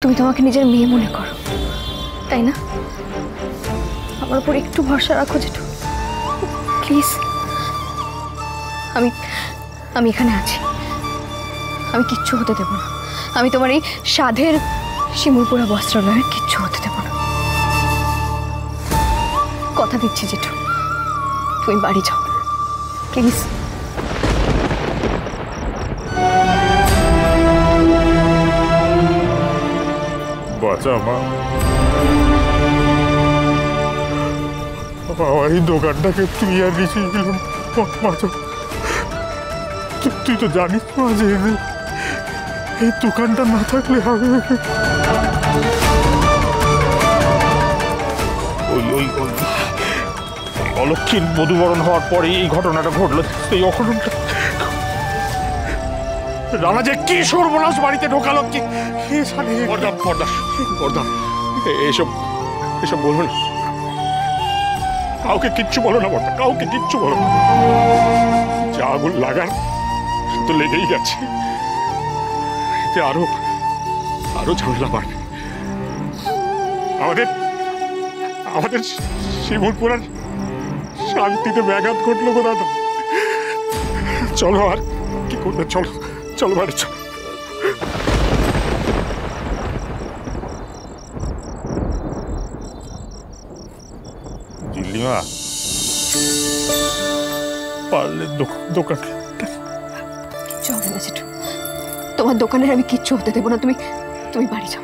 তুমি তোমাকে নিজের মেয়ে মনে করো, তাই না? আমার উপর একটু ভরসা রাখো জেঠু, প্লিজ। আমি আমি এখানে আছি, আমি কিচ্ছু হতে দেব না। আমি তোমার এই সাধের শিমুলপুরা বস্ত্রালয়ের কিচ্ছু হতে দেব না। কথা দিচ্ছি জেঠু, তুমি বাড়ি যাও প্লিজ। বাঁচা মা, আমার এই দোকানটাকে তুই আর দিয়েছিলাম। তুই তো জানিস মা যে এই দোকানটা না থাকলে হবে। অলক্ষীর মধুবরণ হওয়ার পরে এই ঘটনাটা ঘটলো। এই অঘটনটা রানা যে কি সর্বনাশ বাড়িতে ঢোকালো, কি এসব এসব বলো না, কাউকে কিচ্ছু বলো না বর্দা, কাউকে কিচ্ছু বলো না। যা আগুন লাগার তো লেগেই গেছে, এতে আরো আরো ঝামেলা বাড়বে। আমাদের আমাদের শিমুলপুরার শান্তিতে ব্যাঘাত ঘটলো গো দাদা। চলো আর কি করবে, চলো চলো বাড়ি চলো। দিল্লিমা পারলে দোকান কিচ্ছু হবে না জেঠু, তোমার দোকানের আমি কিচ্ছু হতে দেবো না। তুমি তুমি বাড়ি যাও।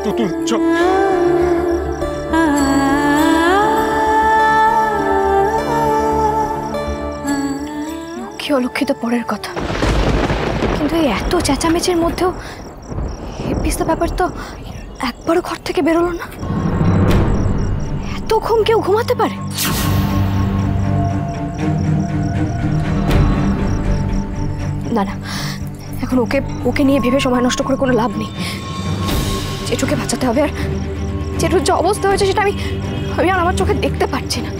তুতুল চল। লক্ষ্মী অলক্ষিত পরের কথা, কিন্তু এই এত চেঁচামেচির মধ্যেও পিস্তা ব্যাপার তো একবারও ঘর থেকে বেরোলো না। এত ঘুম কেউ ঘুমাতে পারে? না না, এখন ওকে ওকে নিয়ে ভেবে সময় নষ্ট করে কোনো লাভ নেই। জেঠুকে বাঁচাতে হবে, আর জেঠুর যে অবস্থা হয়েছে সেটা আমি আমি আর আমার চোখে দেখতে পাচ্ছি না।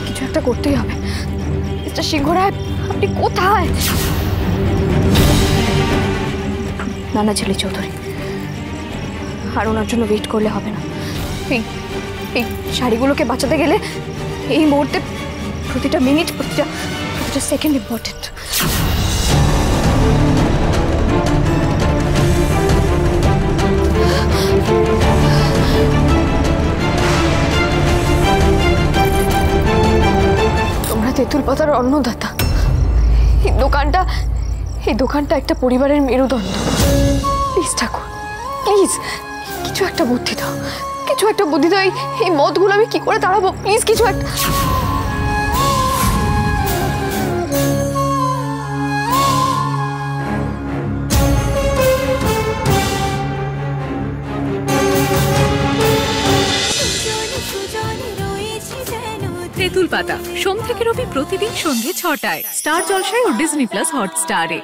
কিছু একটা করতেই হবে। মিস্টার সিংহ রায়, আপনি কোথায়? নানা ছেলে চৌধুরী, আর ওনার জন্য ওয়েট করলে হবে না। এই এই শাড়িগুলোকে বাঁচাতে গেলে এই মুহূর্তে প্রতিটা মিনিট, প্রতিটা সেকেন্ড ইম্পর্টেন্ট। তোমরা তেঁতুল পাতার অন্নদাতা। এই দোকানটা একটা পরিবারের মেরুদণ্ড। প্লিজ ঠাকুর, প্লিজ কিছু একটা বুদ্ধি দাও, কিছু একটা বুদ্ধি দাও। এই মদগুলো আমি কি করে তাড়াবো? প্লিজ কিছু একটা। তেঁতুল পাতা সোম থেকে রবি প্রতিদিন সন্ধ্যে ৬টায় স্টার জলসায় ও ডিজনি প্লাস হটস্টারে।